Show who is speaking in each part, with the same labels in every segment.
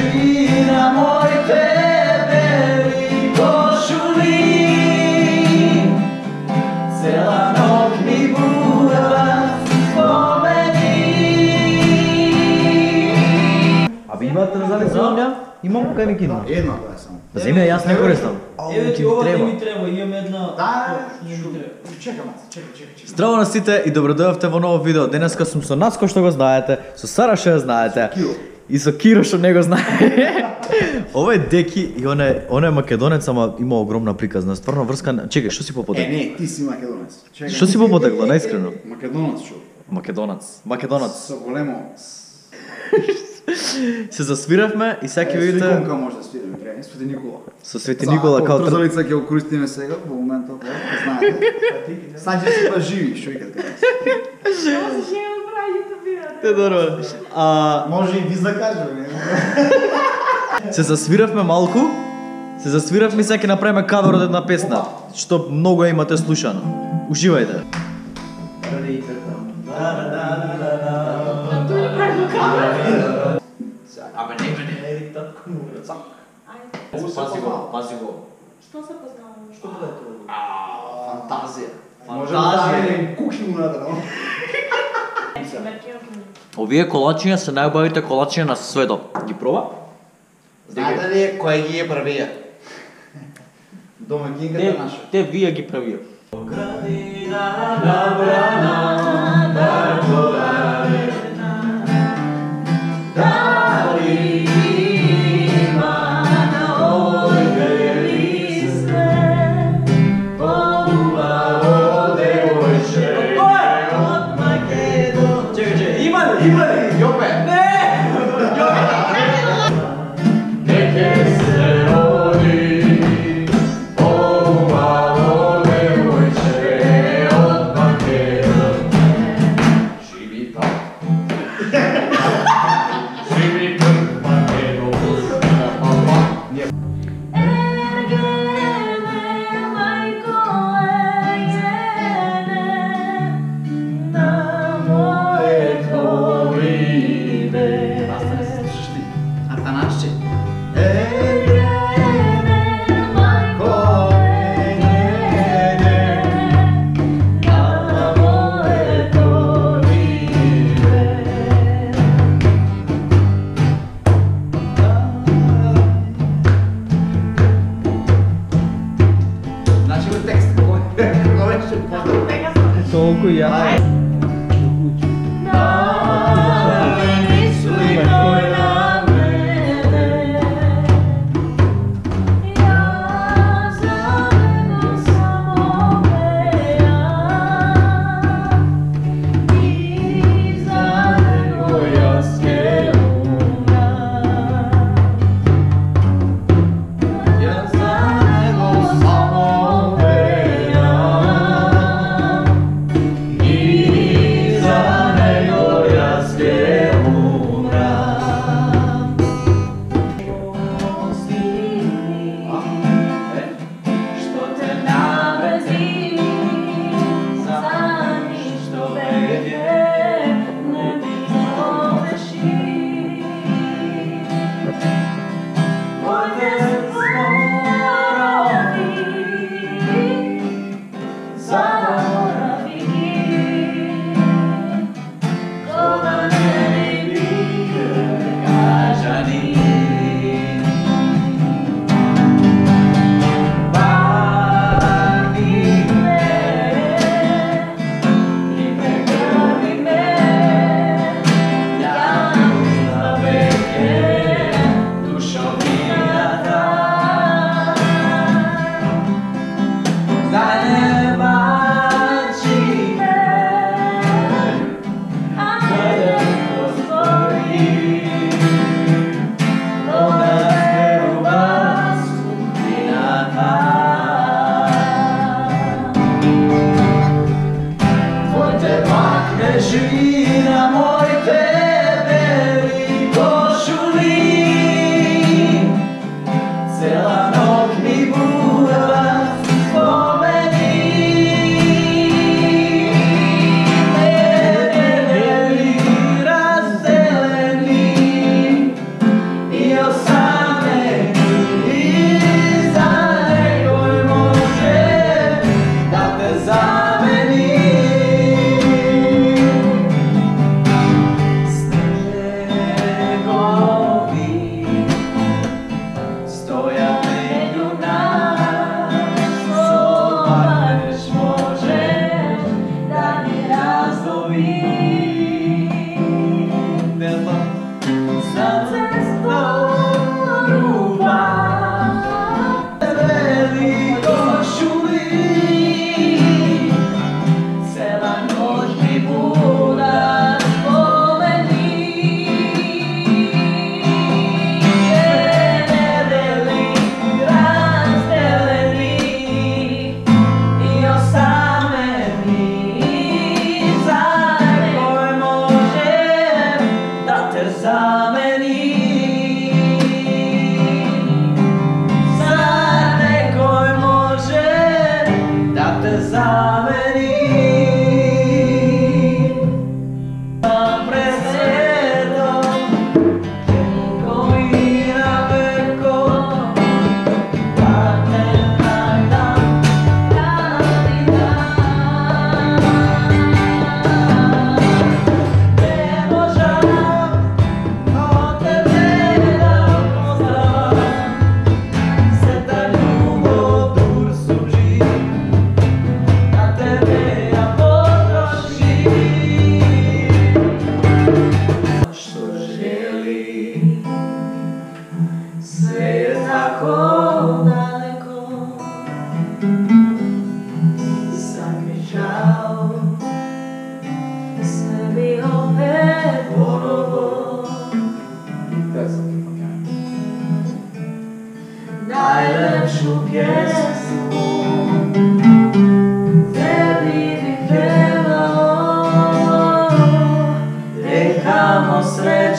Speaker 1: leži na moите beli košuli. Cela noć mi budeva spomeni.
Speaker 2: A vi imate nazad земја? Имам кај ми кино.
Speaker 3: Едно тоа е само.
Speaker 2: За земја јас не користам.
Speaker 4: Еве ти ова не ми треба, имам една.
Speaker 3: Да,
Speaker 4: не ми треба.
Speaker 3: чекам, чекай.
Speaker 2: Здраво на сите и добродојавте во ново видео. Денеска сум со Нацко што го знаете, со Сара што ја знаете. И со Киро што не го знае. Ова е Деки и он е македонец, ама има огромна приказна. Стварно врска. Чекај, што си попотегло?
Speaker 3: Не, ти си македонец. Чекай.
Speaker 2: Што си попотегло, наискрено?
Speaker 3: Македонец шо?
Speaker 2: Македонец.
Speaker 3: Со големо.
Speaker 2: Се засвиравме и сега ќе видите
Speaker 3: Свиконка може да свираме, треба, Свети Никола.
Speaker 2: со Свети Никола као
Speaker 3: Трзалица ќе го користиме сега во моментот, знаете. Саѓа се па живи, што викат кај нас.
Speaker 2: Те добро.
Speaker 3: Може и виз да кажеме, не?
Speaker 2: Се засвиравме малку. Се засвиравме и сега ќе направиме кавер од една песна, што многу ја имате слушано. Уживајте. Абе не мене. Пази го.
Speaker 5: Што се познаваме?
Speaker 4: Што гледа тоа?
Speaker 2: Фантазија.
Speaker 3: Може да ставим куки унатре, но?
Speaker 2: Овие колачиња се најубавите колачиња на светот. Ги проба?
Speaker 3: Знаете ли кој ги е првија? Домакинката наша.
Speaker 2: Те вие ги правија.
Speaker 3: Има ли? Јопе!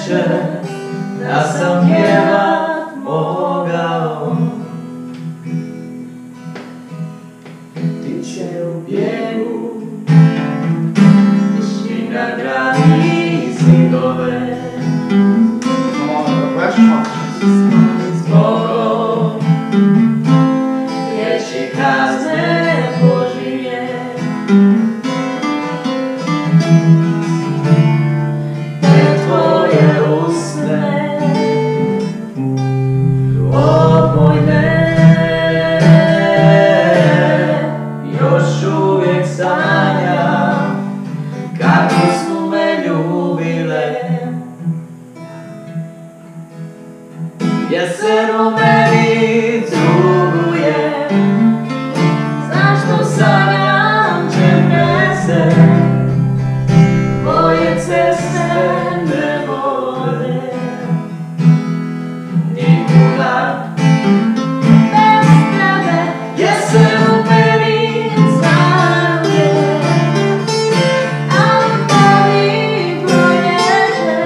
Speaker 1: večer da sam pjevat mogao. Tiče u bijegu, tišina grani zidove. Zbogom riječi kazne Božije. Te tvoje usne opojne još uvijek sanjam kako su me ljubile. Jesen u meni druguje, zašto sanjam čermese, moje ceste ne vode nikuda bez tebe. Jesen u meni zaruje, a meni proljeće,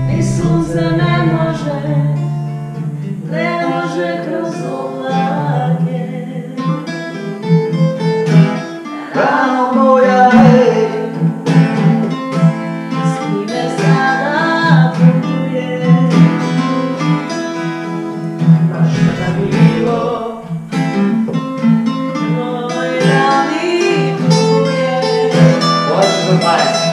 Speaker 1: ni sunce ne može kroz oblake. Rano moja, s kime sada putuje, baš kada bilo moj rani tuje. Hoćeš za 20.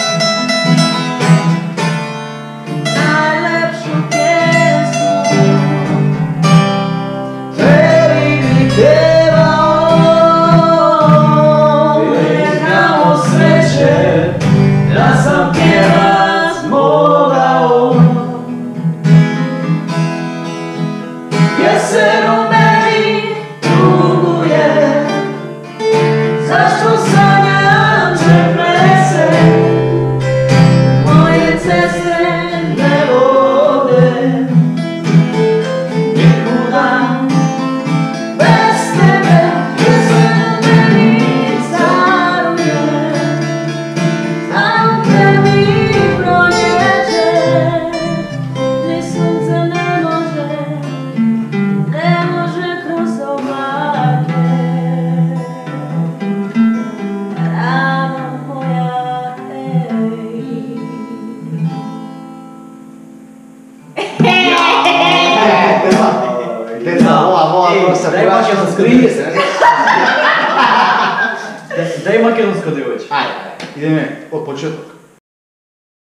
Speaker 1: Najlepšu pjesmu tebi mi pjevao, uvijek kamo sreće da sam pjevat mogao. Jesen u meni tuguje, zašto sanjam čermese, moje ceste ne vode nikuda bez tebe. Jesen u meni zaruje, a u tebi proljeće, ni sunce ne može kroz oblake. Rano moja,
Speaker 3: Daj makedonsko djevojče.
Speaker 2: Daj makedonsko djevojče.
Speaker 3: Ajde, ideme od početka.